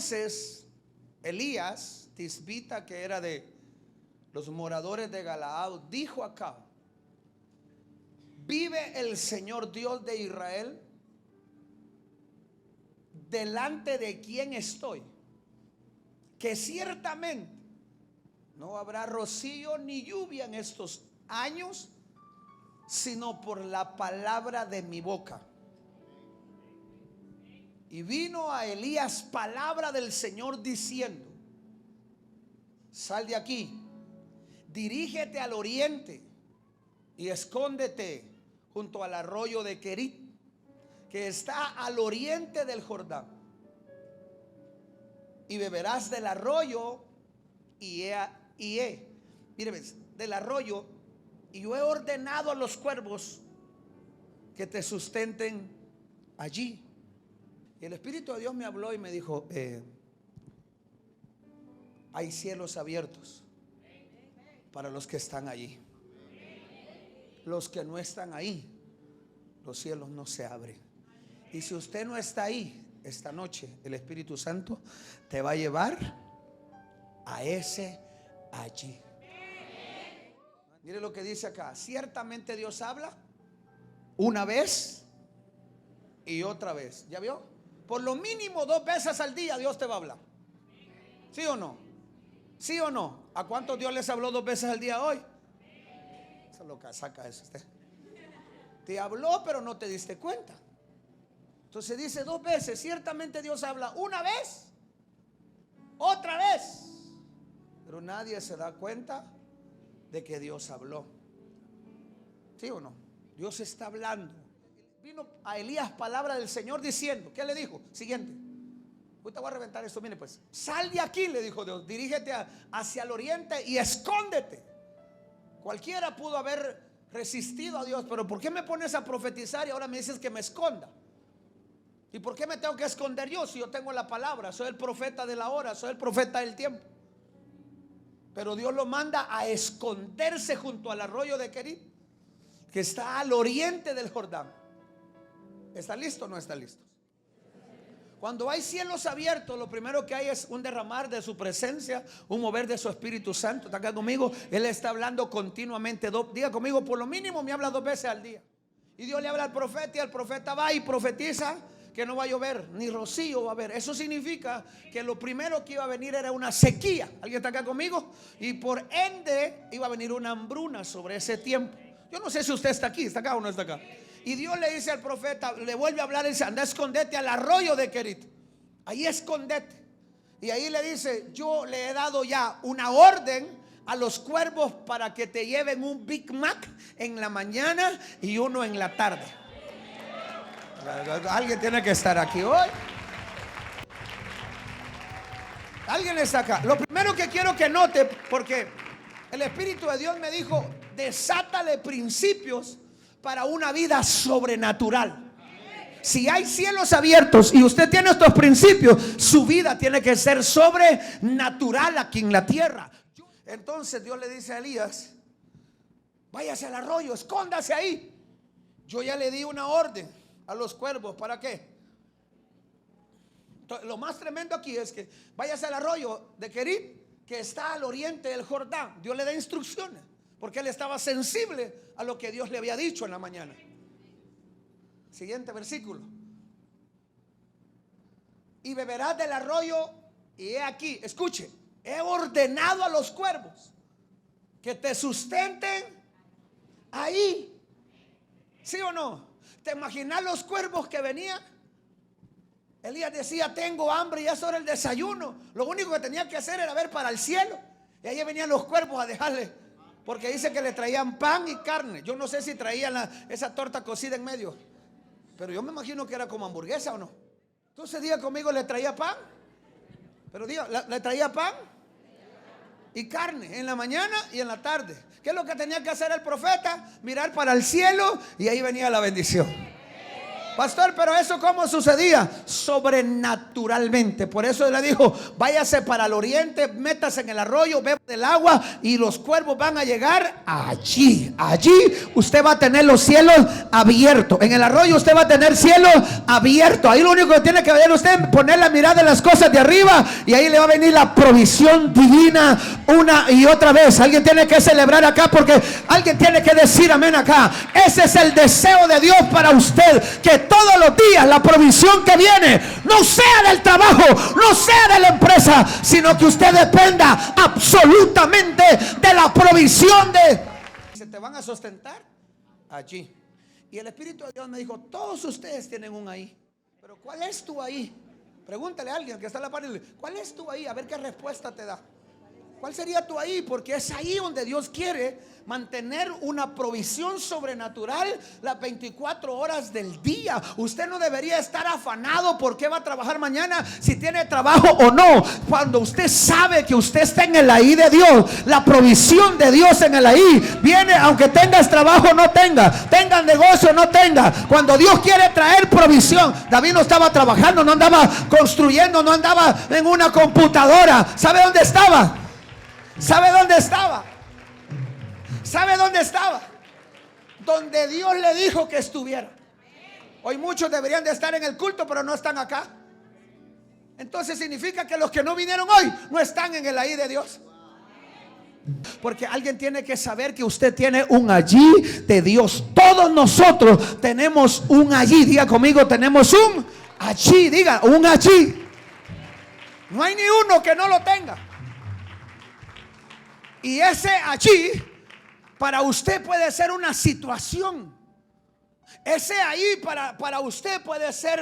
Entonces Elías, tisbita, que era de los moradores de Galaad, dijo a Acab: vive el Señor Dios de Israel, delante de quien estoy, que ciertamente no habrá rocío ni lluvia en estos años, sino por la palabra de mi boca. Y vino a Elías palabra del Señor diciendo: sal de aquí, dirígete al oriente y escóndete junto al arroyo de Querit, que está al oriente del Jordán, y beberás del arroyo mire, del arroyo, y yo he ordenado a los cuervos que te sustenten allí. Y el Espíritu de Dios me habló y me dijo: hay cielos abiertos para los que están allí. Los que no están ahí, los cielos no se abren. Y si usted no está ahí esta noche, el Espíritu Santo te va a llevar a ese allí. Mire lo que dice acá: ciertamente Dios habla una vez y otra vez. ¿Ya vio? Por lo mínimo 2 veces al día Dios te va a hablar. ¿Sí o no? ¿Sí o no? ¿A cuántos Dios les habló 2 veces al día hoy? Eso es lo que saca eso usted. Te habló pero no te diste cuenta. Entonces dice 2 veces. Ciertamente Dios habla una vez, otra vez, pero nadie se da cuenta de que Dios habló. ¿Sí o no? Dios está hablando. Vino a Elías palabra del Señor diciendo, ¿qué le dijo? Siguiente. Ahorita voy a reventar esto, mire pues. Sal de aquí, le dijo Dios, dirígete hacia el oriente y escóndete. Cualquiera pudo haber resistido a Dios, pero ¿por qué me pones a profetizar y ahora me dices que me esconda? ¿Y por qué me tengo que esconder yo si yo tengo la palabra? Soy el profeta de la hora, soy el profeta del tiempo. Pero Dios lo manda a esconderse junto al arroyo de Querit, que está al oriente del Jordán. ¿Está listo o no está listo? Cuando hay cielos abiertos, lo primero que hay es un derramar de su presencia, un mover de su Espíritu Santo. ¿Está acá conmigo? Él está hablando continuamente. Diga conmigo, por lo mínimo me habla 2 veces al día. Y Dios le habla al profeta y el profeta va y profetiza que no va a llover, ni rocío va a haber. Eso significa que lo primero que iba a venir era una sequía. ¿Alguien está acá conmigo? Y por ende iba a venir una hambruna sobre ese tiempo. Yo no sé si usted está aquí, está acá o no está acá. Y Dios le dice al profeta, le vuelve a hablar, y dice: anda, escondete al arroyo de Querit. Ahí escondete. Y ahí le dice: yo le he dado ya una orden a los cuervos para que te lleven un Big Mac en la mañana y uno en la tarde. Alguien tiene que estar aquí hoy. Alguien está acá. Lo primero que quiero que note, porque el Espíritu de Dios me dijo: desátale principios para una vida sobrenatural. Si hay cielos abiertos y usted tiene estos principios, su vida tiene que ser sobrenatural aquí en la tierra. Entonces Dios le dice a Elías: váyase al arroyo, escóndase ahí. Yo ya le di una orden a los cuervos. ¿Para qué? Lo más tremendo aquí es que váyase al arroyo de Querit, que está al oriente del Jordán. Dios le da instrucciones porque él estaba sensible a lo que Dios le había dicho en la mañana. Siguiente versículo. Y beberás del arroyo, y he aquí, escuche, he ordenado a los cuervos que te sustenten ahí. ¿Sí o no? ¿Te imaginas los cuervos que venían? Elías decía: tengo hambre y ya es hora del desayuno. Lo único que tenía que hacer era ver para el cielo. Y ahí venían los cuervos a dejarle, porque dice que le traían pan y carne. Yo no sé si traían esa torta cocida en medio, pero yo me imagino que era como hamburguesa o no. Entonces diga conmigo, le traía pan. Pero diga, le traía pan y carne en la mañana y en la tarde. ¿Qué es lo que tenía que hacer el profeta? Mirar para el cielo y ahí venía la bendición. Pastor, pero eso ¿cómo sucedía? Sobrenaturalmente. Por eso le dijo, váyase para el oriente, métase en el arroyo, beba del agua y los cuervos van a llegar allí. Allí usted va a tener los cielos abiertos. En el arroyo usted va a tener cielo abierto. Ahí lo único que tiene que ver usted es poner la mirada en las cosas de arriba y ahí le va a venir la provisión divina una y otra vez. Alguien tiene que celebrar acá, porque alguien tiene que decir amén acá. Ese es el deseo de Dios para usted, que todos los días la provisión que viene no sea del trabajo, no sea de la empresa, sino que usted dependa absolutamente de la provisión de... Se te van a sustentar allí. Y el Espíritu de Dios me dijo, todos ustedes tienen un ahí, pero ¿cuál es tu ahí? Pregúntale a alguien que está en la pared, ¿cuál es tu ahí? A ver qué respuesta te da. ¿Cuál sería tu ahí? Porque es ahí donde Dios quiere mantener una provisión sobrenatural las 24 horas del día. Usted no debería estar afanado por qué va a trabajar mañana, si tiene trabajo o no. Cuando usted sabe que usted está en el ahí de Dios, la provisión de Dios en el ahí viene, aunque tengas trabajo o no tengas negocio o no tenga. Cuando Dios quiere traer provisión, David no estaba trabajando, no andaba construyendo, no andaba en una computadora. ¿Sabe dónde estaba? ¿Sabe dónde estaba? ¿Sabe dónde estaba? Donde Dios le dijo que estuviera. Hoy muchos deberían de estar en el culto, pero no están acá. Entonces significa que los que no vinieron hoy no están en el ahí de Dios. Porque alguien tiene que saber que usted tiene un allí de Dios. Todos nosotros tenemos un allí. Diga conmigo, tenemos un allí. Diga, un allí. No hay ni uno que no lo tenga. Y ese allí para usted puede ser una situación. Ese ahí para usted puede ser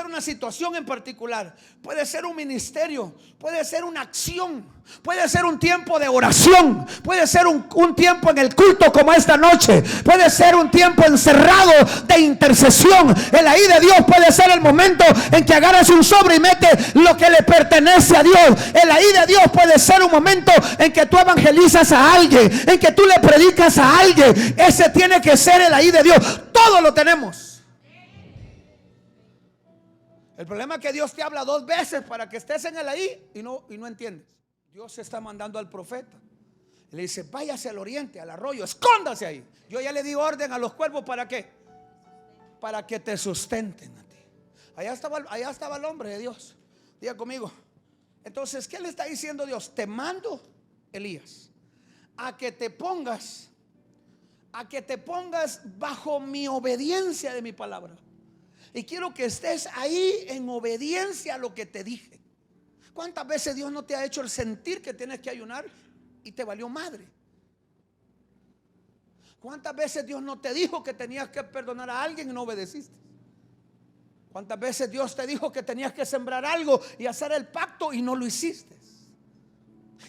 una situación en particular. Puede ser un ministerio, puede ser una acción, puede ser un tiempo de oración, puede ser un tiempo en el culto como esta noche, puede ser un tiempo encerrado de intercesión. El ahí de Dios puede ser el momento en que agarras un sobre y metes lo que le pertenece a Dios. El ahí de Dios puede ser un momento en que tú evangelizas a alguien, en que tú le predicas a alguien. Ese tiene que ser el ahí de Dios. Todo lo tenemos. El problema es que Dios te habla 2 veces para que estés en el ahí y no entiendes. Dios está mandando al profeta. Le dice, váyase al oriente, al arroyo, escóndase ahí. Yo ya le di orden a los cuervos, ¿para qué? Para que te sustenten a ti. Allá estaba el hombre de Dios. Diga conmigo. Entonces, ¿qué le está diciendo Dios? Te mando, Elías, a que te pongas bajo mi obediencia de mi palabra. Y quiero que estés ahí en obediencia a lo que te dije. ¿Cuántas veces Dios no te ha hecho el sentir que tienes que ayunar y te valió madre? ¿Cuántas veces Dios no te dijo que tenías que perdonar a alguien y no obedeciste? ¿Cuántas veces Dios te dijo que tenías que sembrar algo y hacer el pacto y no lo hiciste?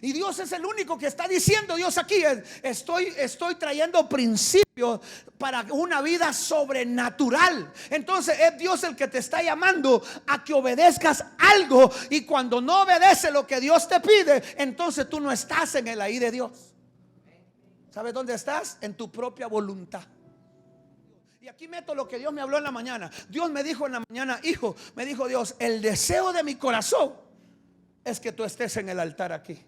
Y Dios es el único que está diciendo, Dios aquí, estoy trayendo principios para una vida sobrenatural. Entonces es Dios el que te está llamando a que obedezcas algo. Y cuando no obedece lo que Dios te pide, entonces tú no estás en el ahí de Dios. ¿Sabes dónde estás? En tu propia voluntad. Y aquí meto lo que Dios me habló en la mañana. Dios me dijo en la mañana, hijo, me dijo Dios, el deseo de mi corazón es que tú estés en el altar aquí.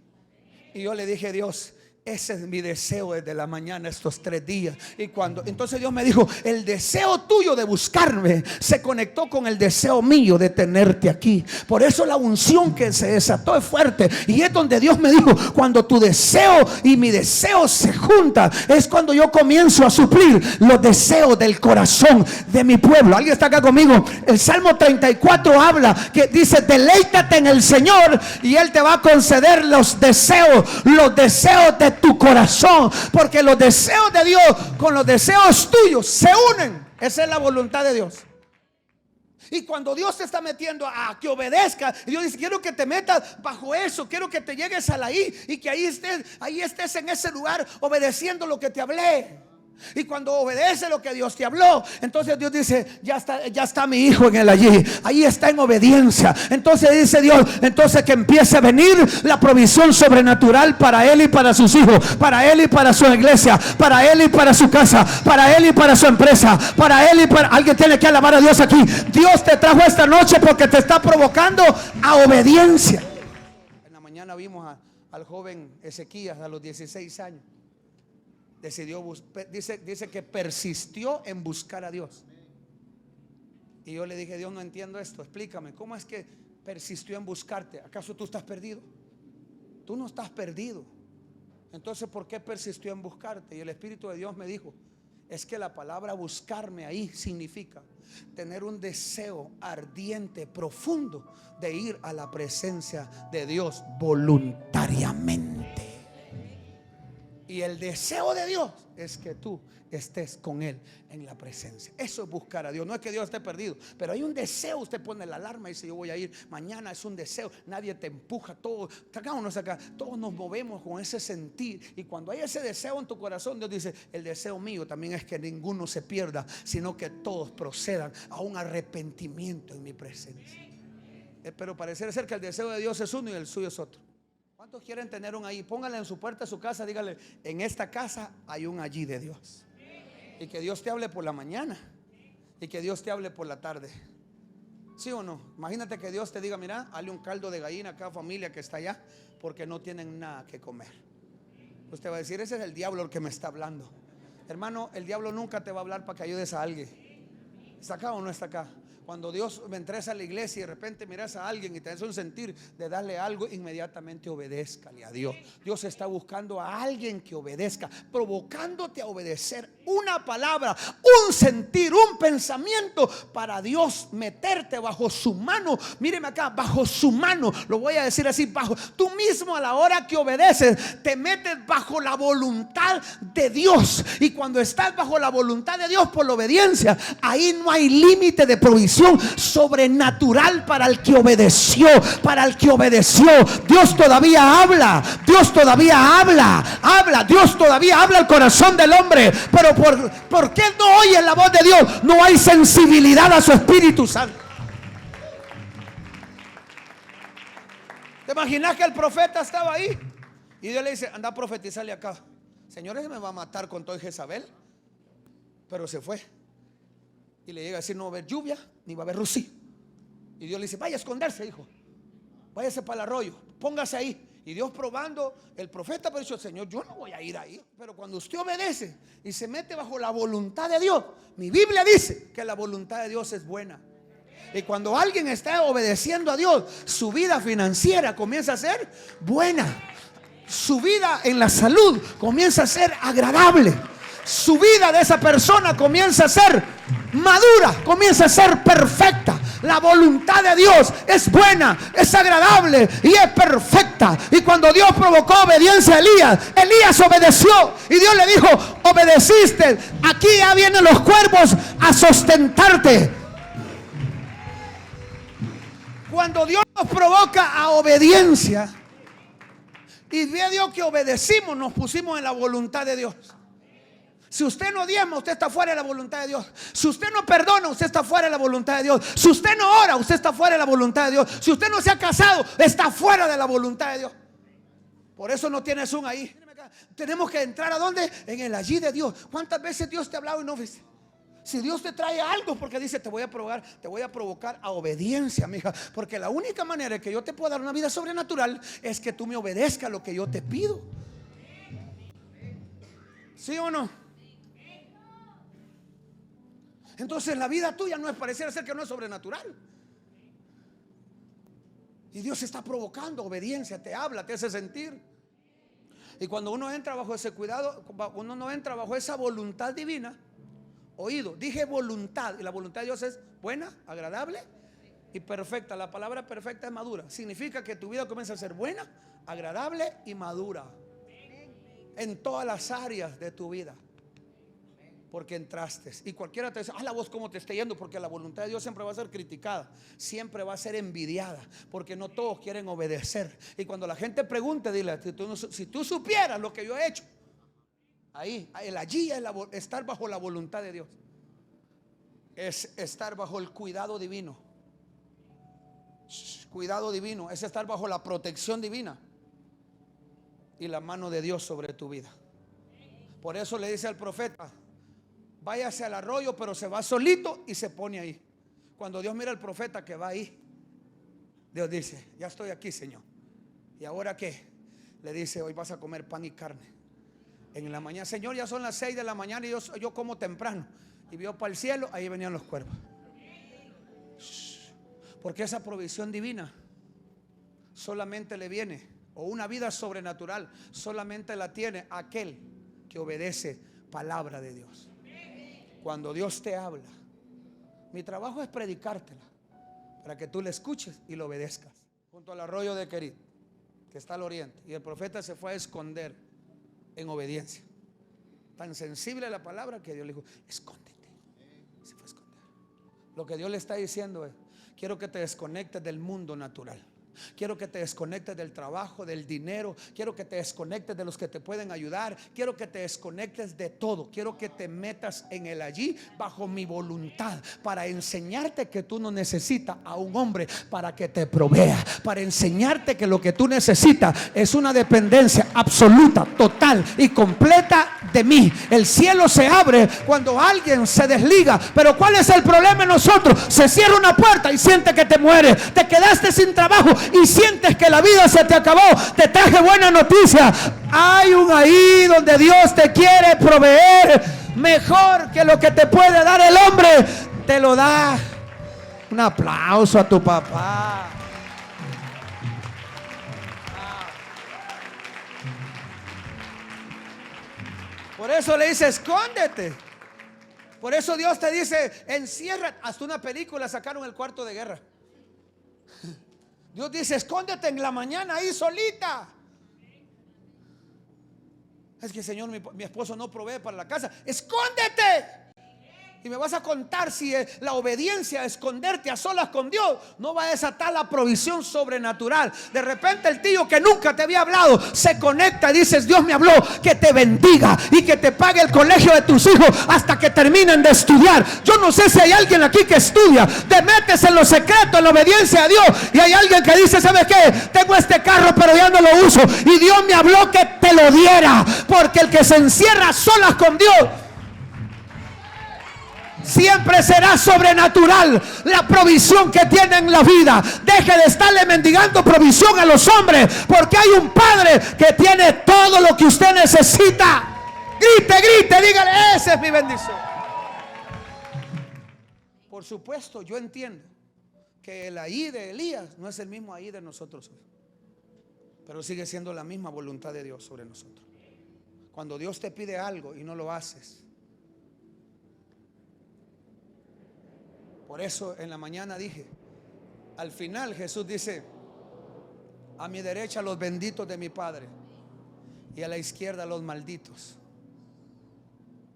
Y yo le dije, Dios, ese es mi deseo desde la mañana estos 3 días. Entonces Dios me dijo, el deseo tuyo de buscarme se conectó con el deseo mío de tenerte aquí. Por eso la unción que se desató es fuerte. Y es donde Dios me dijo, cuando tu deseo y mi deseo se juntan, es cuando yo comienzo a suplir los deseos del corazón de mi pueblo. ¿Alguien está acá conmigo? El Salmo 34 habla que dice, deleítate en el Señor y Él te va a conceder los deseos de tu corazón, porque los deseos de Dios con los deseos tuyos se unen. Esa es la voluntad de Dios. Y cuando Dios te está metiendo a que obedezca, Dios dice, quiero que te metas bajo eso, quiero que te llegues a la ahí y que ahí estés en ese lugar obedeciendo lo que te hablé. Y cuando obedece lo que Dios te habló, entonces Dios dice, ya está mi hijo en él allí. Ahí está en obediencia. Entonces dice Dios, entonces que empiece a venir la provisión sobrenatural para él y para sus hijos, para él y para su iglesia, para él y para su casa, para él y para su empresa, para él y para... Alguien tiene que alabar a Dios aquí. Dios te trajo esta noche porque te está provocando a obediencia. En la mañana vimos al joven Ezequías a los 16 años. Decidió, dice que persistió en buscar a Dios. Y yo le dije, Dios, no entiendo esto, explícame, ¿cómo es que persistió en buscarte? ¿Acaso tú estás perdido? Tú no estás perdido. Entonces, ¿por qué persistió en buscarte? Y el Espíritu de Dios me dijo, es que la palabra buscarme ahí significa tener un deseo ardiente, profundo de ir a la presencia de Dios voluntariamente. Y el deseo de Dios es que tú estés con Él en la presencia. Eso es buscar a Dios. No es que Dios esté perdido, pero hay un deseo. Usted pone la alarma y dice, yo voy a ir mañana. Es un deseo. Nadie te empuja. Todos nos movemos con ese sentir. Y cuando hay ese deseo en tu corazón, Dios dice, el deseo mío también es que ninguno se pierda, sino que todos procedan a un arrepentimiento en mi presencia. Pero parece ser que el deseo de Dios es uno y el suyo es otro. ¿Cuántos quieren tener un allí? Póngale en su puerta de su casa, dígale, en esta casa hay un allí de Dios. Y que Dios te hable por la mañana y que Dios te hable por la tarde. ¿Sí o no? Imagínate que Dios te diga, mira, hazle un caldo de gallina a cada familia que está allá porque no tienen nada que comer. Usted va a decir, ese es el diablo el que me está hablando. Hermano, el diablo nunca te va a hablar para que ayudes a alguien. ¿Está acá o no está acá? Cuando Dios me entres a la iglesia y de repente miras a alguien y te das un sentir de darle algo, inmediatamente obedézcale a Dios. Dios está buscando a alguien que obedezca, provocándote a obedecer una palabra, un sentir, un pensamiento, para Dios meterte bajo su mano. Míreme acá, bajo su mano. Lo voy a decir así, bajo. Tú mismo a la hora que obedeces te metes bajo la voluntad de Dios. Y cuando estás bajo la voluntad de Dios por la obediencia, ahí no hay límite de provisión sobrenatural para el que obedeció, para el que obedeció. Dios todavía habla, Dios todavía habla, Dios todavía habla al corazón del hombre. Pero ¿por qué no oye la voz de Dios? No hay sensibilidad a su Espíritu Santo. ¿Te imaginas que el profeta estaba ahí? Y Dios le dice, anda a profetizarle acá. Señores, me va a matar con todo Jezabel. Pero se fue. Y le llega a decir, no va a haber lluvia, ni va a haber rocío. Y Dios le dice, vaya a esconderse, hijo. Váyase para el arroyo, póngase ahí. Y Dios probando, el profeta pero dicho, Señor, yo no voy a ir ahí. Pero cuando usted obedece y se mete bajo la voluntad de Dios, mi Biblia dice que la voluntad de Dios es buena. Y cuando alguien está obedeciendo a Dios, su vida financiera comienza a ser buena. Su vida en la salud comienza a ser agradable. Su vida de esa persona comienza a ser madura, comienza a ser perfecta. La voluntad de Dios es buena, es agradable y es perfecta. Y cuando Dios provocó obediencia a Elías obedeció. Y Dios le dijo, obedeciste, aquí ya vienen los cuervos a sustentarte. Cuando Dios nos provoca a obediencia y ve a Dios que obedecimos, nos pusimos en la voluntad de Dios. Si usted no diezma, usted está fuera de la voluntad de Dios. Si usted no perdona, usted está fuera de la voluntad de Dios. Si usted no ora, usted está fuera de la voluntad de Dios. Si usted no se ha casado, está fuera de la voluntad de Dios. Por eso no tienes un ahí. Tenemos que entrar ¿a dónde? En el allí de Dios. ¿Cuántas veces Dios te ha hablado y no viste? Si Dios te trae algo, porque dice, te voy a provocar a obediencia, mija. Porque la única manera que yo te puedo dar una vida sobrenatural es que tú me obedezcas lo que yo te pido. ¿Sí o no? Entonces la vida tuya no es pareciera ser que no es sobrenatural. Y Dios está provocando obediencia, te habla, te hace sentir. Y cuando uno entra bajo ese cuidado, uno no entra bajo esa voluntad divina. Oído, dije voluntad. Y la voluntad de Dios es buena, agradable y perfecta. La palabra perfecta es madura. Significa que tu vida comienza a ser buena, agradable y madura en todas las áreas de tu vida. Porque entraste. Y cualquiera te dice, la voz cómo te está yendo. Porque la voluntad de Dios siempre va a ser criticada, siempre va a ser envidiada, porque no todos quieren obedecer. Y cuando la gente pregunte, dile, si tú supieras lo que yo he hecho. Ahí, el allí es estar bajo la voluntad de Dios. Es estar bajo el cuidado divino. Cuidado divino es estar bajo la protección divina y la mano de Dios sobre tu vida. Por eso le dice al profeta: váyase al arroyo, pero se va solito y se pone ahí. Cuando Dios mira al profeta que va ahí, Dios dice: ya estoy aquí, Señor. ¿Y ahora qué? Le dice: hoy vas a comer pan y carne. En la mañana, Señor, ya son las 6 de la mañana y yo como temprano. Y vio para el cielo, ahí venían los cuervos. Porque esa provisión divina solamente le viene, o una vida sobrenatural solamente la tiene aquel que obedece palabra de Dios. Cuando Dios te habla, mi trabajo es predicártela para que tú le escuches y lo obedezcas. Junto al arroyo de Querit, que está al oriente, y el profeta se fue a esconder en obediencia. Tan sensible la palabra que Dios le dijo: escóndete. Se fue a esconder. Lo que Dios le está diciendo es: quiero que te desconectes del mundo natural. Quiero que te desconectes del trabajo, del dinero. Quiero que te desconectes de los que te pueden ayudar. Quiero que te desconectes de todo. Quiero que te metas en el allí bajo mi voluntad, para enseñarte que tú no necesitas a un hombre para que te provea, para enseñarte que lo que tú necesitas es una dependencia absoluta, total y completa de mí. El cielo se abre cuando alguien se desliga. Pero ¿cuál es el problema en nosotros? Se cierra una puerta y sientes que te mueres. Te quedaste sin trabajo y sientes que la vida se te acabó. Te traje buena noticia: hay un ahí donde Dios te quiere proveer mejor que lo que te puede dar el hombre. Te lo da. Un aplauso a tu papá. Por eso le dice: escóndete. Por eso Dios te dice: encierra. Hasta una película sacaron, El Cuarto de Guerra. Dios dice: escóndete en la mañana ahí solita. Es que, Señor, mi esposo no provee para la casa. Escóndete. Y me vas a contar si la obediencia a esconderte a solas con Dios no va a desatar la provisión sobrenatural. De repente el tío que nunca te había hablado se conecta y dices: Dios me habló, que te bendiga y que te pague el colegio de tus hijos hasta que terminen de estudiar. Yo no sé si hay alguien aquí que estudia, te metes en lo secreto, en la obediencia a Dios, y hay alguien que dice: ¿sabes qué? Tengo este carro pero ya no lo uso, y Dios me habló que te lo diera. Porque el que se encierra a solas con Dios siempre será sobrenatural la provisión que tiene en la vida. Deje de estarle mendigando provisión a los hombres, porque hay un Padre que tiene todo lo que usted necesita. Grite, grite, dígale: esa es mi bendición. Por supuesto, yo entiendo que el ahí de Elías no es el mismo ahí de nosotros hoy, pero sigue siendo la misma voluntad de Dios sobre nosotros. Cuando Dios te pide algo y no lo haces, por eso en la mañana dije, al final Jesús dice: a mi derecha los benditos de mi Padre y a la izquierda los malditos.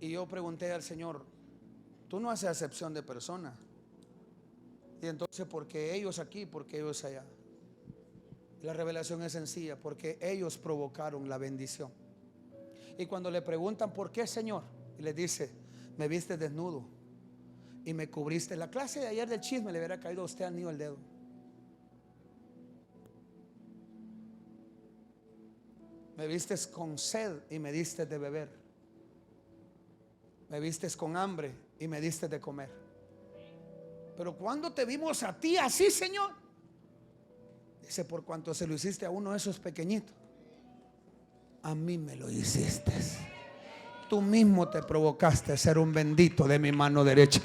Y yo pregunté al Señor: tú no haces acepción de personas. Y entonces, ¿por qué ellos aquí? ¿Por qué ellos allá? Y la revelación es sencilla: porque ellos provocaron la bendición. Y cuando le preguntan: ¿por qué, Señor? Y les dice: me viste desnudo y me cubriste. La clase de ayer del chisme le hubiera caído a usted anillo el dedo. Me vistes con sed y me diste de beber. Me vistes con hambre y me diste de comer. Pero ¿cuándo te vimos a ti así, Señor? Dice: por cuanto se lo hiciste a uno de esos pequeñitos, a mí me lo hiciste. Tú mismo te provocaste a ser un bendito de mi mano derecha.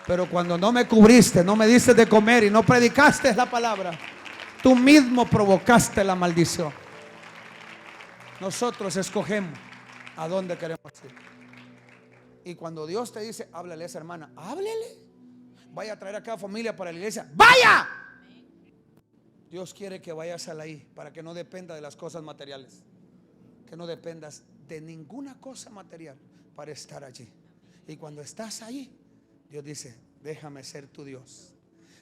Pero cuando no me cubriste, no me diste de comer y no predicaste la palabra, tú mismo provocaste la maldición. Nosotros escogemos a dónde queremos ir. Y cuando Dios te dice: háblale a esa hermana, háblele. Vaya a traer a cada familia para la iglesia, vaya. Dios quiere que vayas a la ahí, para que no dependa de las cosas materiales, que no dependas de ninguna cosa material para estar allí. Y cuando estás ahí, Dios dice: déjame ser tu Dios,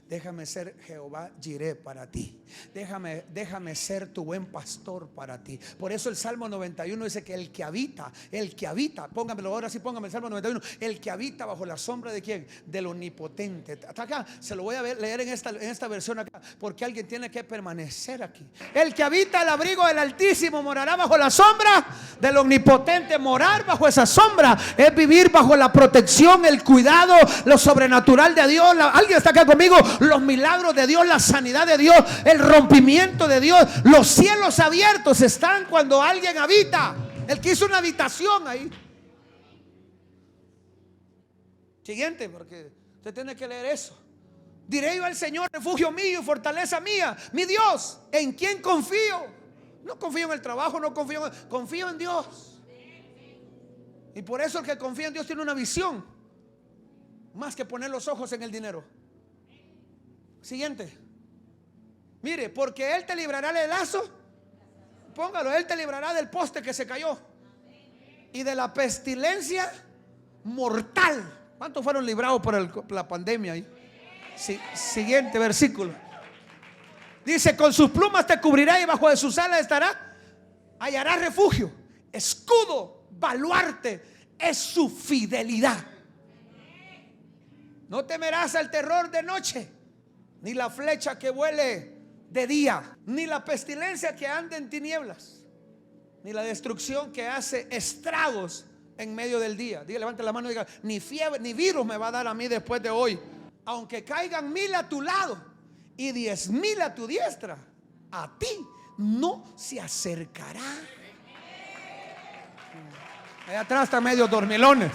déjame ser Jehová Jireh para ti. Déjame ser tu buen pastor para ti. Por eso el Salmo 91 dice que el que habita, póngamelo ahora sí, póngame el Salmo 91, el que habita bajo la sombra de ¿quién? Del Omnipotente. Hasta acá, se lo voy a leer en esta versión acá, porque alguien tiene que permanecer aquí. El que habita al abrigo del Altísimo morará bajo la sombra del Omnipotente. Morar bajo esa sombra es vivir bajo la protección, el cuidado, lo sobrenatural de Dios. Alguien está acá conmigo. Los milagros de Dios, la sanidad de Dios, el rompimiento de Dios. Los cielos abiertos están cuando alguien habita. El que hizo una habitación ahí. Siguiente, porque usted tiene que leer eso. Diré yo al Señor, refugio mío y fortaleza mía, mi Dios, ¿en quién confío? No confío en el trabajo, confío en Dios. Y por eso el que confía en Dios tiene una visión, más que poner los ojos en el dinero. Siguiente. Mire, porque Él te librará del lazo. Póngalo, Él te librará del poste que se cayó y de la pestilencia mortal. ¿Cuántos fueron librados por la pandemia ahí? Sí, siguiente versículo. Dice, con sus plumas te cubrirá y bajo de sus alas estará. Hallarás refugio, escudo, baluarte es su fidelidad. No temerás al terror de noche, ni la flecha que vuele de día, ni la pestilencia que anda en tinieblas, ni la destrucción que hace estragos en medio del día. Diga, levante la mano y diga, ni fiebre ni virus me va a dar a mí después de hoy. Aunque caigan 1000 a tu lado y 10,000 a tu diestra, a ti no se acercará. Allá atrás están medio dormilones.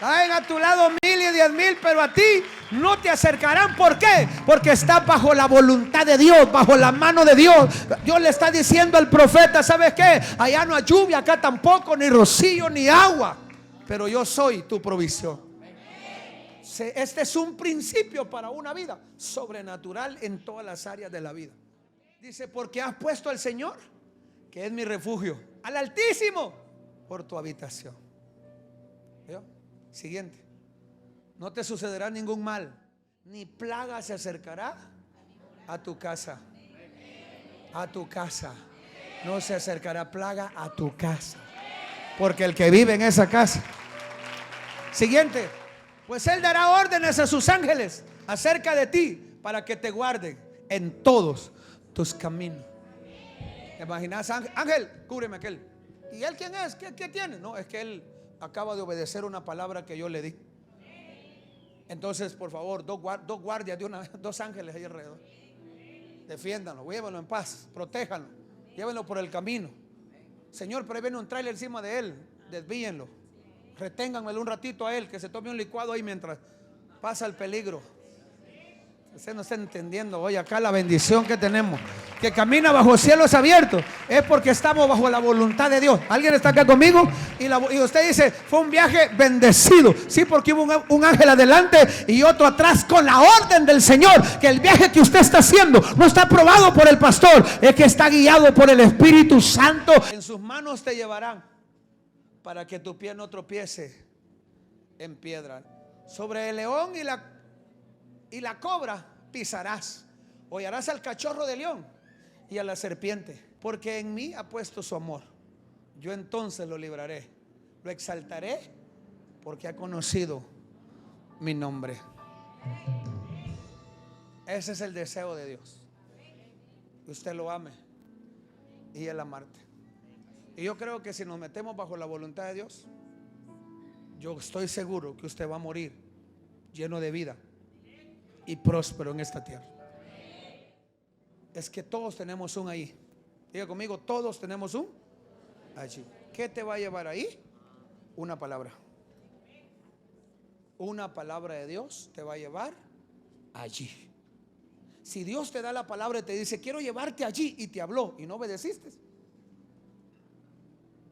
Caen a tu lado 1000 y 10,000, pero a ti no te acercarán. ¿Por qué? Porque estás bajo la voluntad de Dios, bajo la mano de Dios. Dios le está diciendo al profeta, ¿sabes qué? Allá no hay lluvia, acá tampoco, ni rocío, ni agua, pero yo soy tu provisión. Este es un principio para una vida sobrenatural en todas las áreas de la vida. Dice, porque has puesto al Señor, que es mi refugio, al Altísimo, por tu habitación. ¿Vio? Siguiente. No te sucederá ningún mal, ni plaga se acercará a tu casa. A tu casa. No se acercará plaga a tu casa, porque el que vive en esa casa. Siguiente. Pues Él dará órdenes a sus ángeles acerca de ti, para que te guarden en todos tus caminos. ¿Te imaginas? Ángel, cúbreme aquel. ¿Y él quién es? ¿Qué tiene? No, es que él acaba de obedecer una palabra que yo le di. Entonces, por favor, dos guardias de una vez, 2 ángeles ahí alrededor. Defiéndanlo, llévenlo en paz, protéjanlo, llévenlo por el camino. Señor, pero ahí viene un tráiler encima de él, desvíenlo. Reténganmelo un ratito a él, que se tome un licuado ahí mientras pasa el peligro. Usted no está entendiendo hoy acá la bendición que tenemos, que camina bajo cielos abiertos. Es porque estamos bajo la voluntad de Dios. ¿Alguien está acá conmigo? Y usted dice, fue un viaje bendecido. Sí, porque hubo un ángel adelante y otro atrás con la orden del Señor. Que el viaje que usted está haciendo no está aprobado por el pastor, es que está guiado por el Espíritu Santo. En sus manos te llevarán, para que tu pie no tropiece en piedra. Sobre el león y la cobra pisarás. Hollarás al cachorro de león y a la serpiente. Porque en mí ha puesto su amor. Yo entonces lo libraré, lo exaltaré, porque ha conocido mi nombre. Ese es el deseo de Dios, que usted lo ame y Él amarte. Y yo creo que si nos metemos bajo la voluntad de Dios, yo estoy seguro que usted va a morir lleno de vida y próspero en esta tierra. Es que todos tenemos un ahí. Diga conmigo, todos tenemos un allí. ¿Qué te va a llevar ahí? Una palabra. Una palabra de Dios te va a llevar allí. Si Dios te da la palabra y te dice, quiero llevarte allí, y te habló y no obedeciste,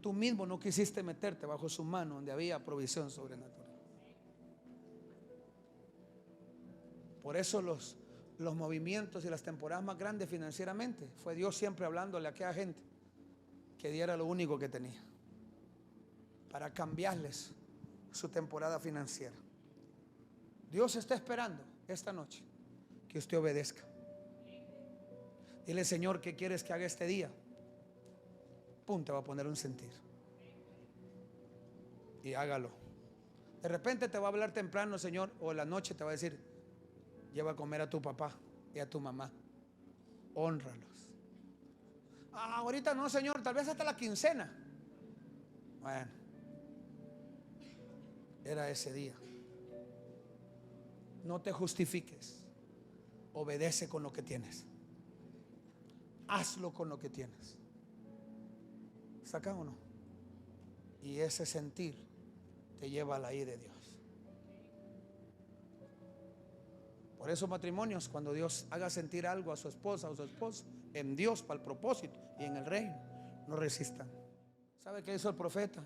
tú mismo no quisiste meterte bajo su mano donde había provisión sobrenatural. Por eso los movimientos y las temporadas más grandes financieramente fue Dios siempre hablándole a aquella gente que diera lo único que tenía para cambiarles su temporada financiera. Dios está esperando esta noche que usted obedezca. Dile: Señor, ¿qué quieres que haga este día? Pum, te va a poner un sentir. Y hágalo. De repente te va a hablar temprano, Señor, o en la noche te va a decir: lleva a comer a tu papá y a tu mamá, hónralos. Ahorita no, Señor, tal vez hasta la quincena. Bueno, era ese día. No te justifiques, obedece con lo que tienes, hazlo con lo que tienes. ¿Está acá o no? Y ese sentir te lleva a la ira de Dios. Por eso, matrimonios, cuando Dios haga sentir algo a su esposa o su esposo, en Dios para el propósito y en el reino, no resistan. ¿Sabe qué hizo el profeta?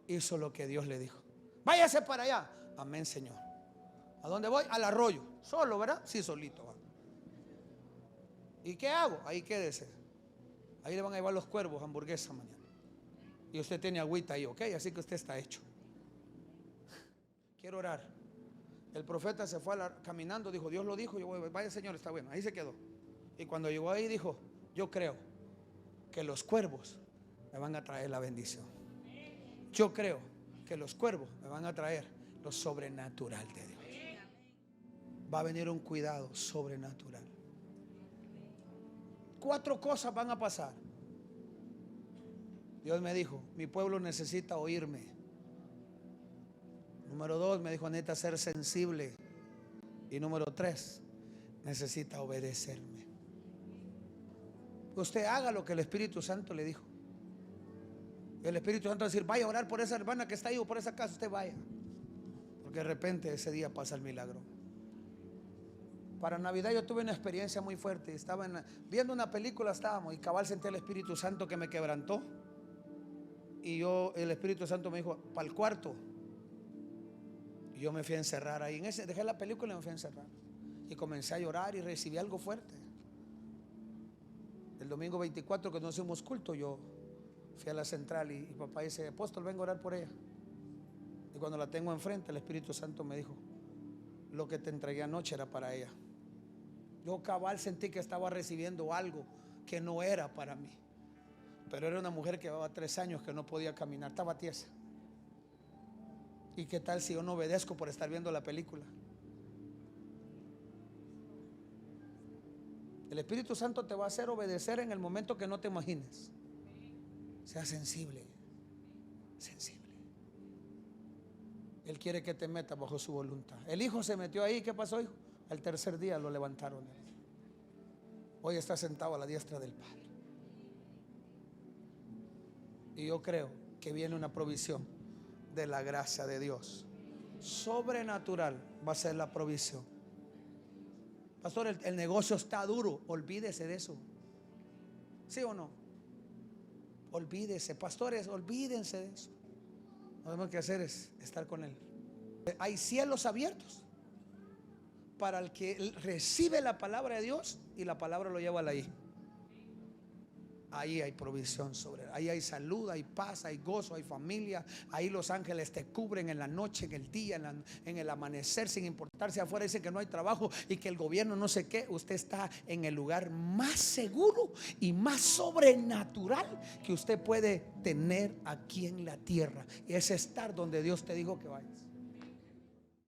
Hizo lo que Dios le dijo: váyase para allá. Amén, Señor. ¿A dónde voy? Al arroyo. Solo, ¿verdad? Sí, solito va. ¿Y qué hago? Ahí quédese. Ahí le van a llevar los cuervos hamburguesa mañana. Y usted tiene agüita ahí, ¿ok? Así que usted está hecho. Quiero orar. El profeta se fue caminando, dijo: Dios lo dijo, yo voy, vaya, Señor, está bueno. Ahí se quedó. Y cuando llegó ahí dijo: yo creo que los cuervos me van a traer la bendición. Yo creo que los cuervos me van a traer lo sobrenatural de Dios. Va a venir un cuidado sobrenatural. 4 cosas van a pasar. Dios me dijo: mi pueblo necesita oírme. Número 2, me dijo: necesita ser sensible. Y número 3, necesita obedecerme. Usted haga lo que el Espíritu Santo le dijo. El Espíritu Santo va a decir: vaya a orar por esa hermana que está ahí o por esa casa. Usted vaya, porque de repente ese día pasa el milagro. Para Navidad yo tuve una experiencia muy fuerte. Estaba viendo una película, estábamos, y cabal sentí el Espíritu Santo que me quebrantó. Y el Espíritu Santo me dijo: para el cuarto. Y yo me fui a encerrar ahí. Dejé la película y me fui a encerrar. Y comencé a llorar y recibí algo fuerte. El domingo 24, que no hicimos culto, yo fui a la central y papá dice: apóstol, vengo a orar por ella. Y cuando la tengo enfrente, el Espíritu Santo me dijo: lo que te entregué anoche era para ella. Yo cabal sentí que estaba recibiendo algo que no era para mí. Pero era una mujer que llevaba 3 años que no podía caminar, estaba tiesa. ¿Y qué tal si yo no obedezco por estar viendo la película? El Espíritu Santo te va a hacer obedecer en el momento que no te imagines. Sea sensible, sensible. Él quiere que te metas bajo su voluntad. El hijo se metió ahí. ¿Qué pasó, hijo? Al tercer día lo levantaron. Hoy está sentado a la diestra del Padre. Y yo creo que viene una provisión de la gracia de Dios. Sobrenatural va a ser la provisión. Pastor, el negocio está duro. Olvídese de eso. ¿Sí o no? Olvídese. Pastores, olvídense de eso. Lo que tenemos que hacer es estar con Él. Hay cielos abiertos para el que recibe la palabra de Dios y la palabra lo lleva ahí. Ahí hay provisión sobre él. Ahí hay salud, hay paz, hay gozo, hay familia. Ahí los ángeles te cubren en la noche, en el día, en el amanecer, sin importar si afuera dicen que no hay trabajo y que el gobierno no sé qué. Usted está en el lugar más seguro y más sobrenatural que usted puede tener aquí en la tierra. Y es estar donde Dios te dijo que vayas.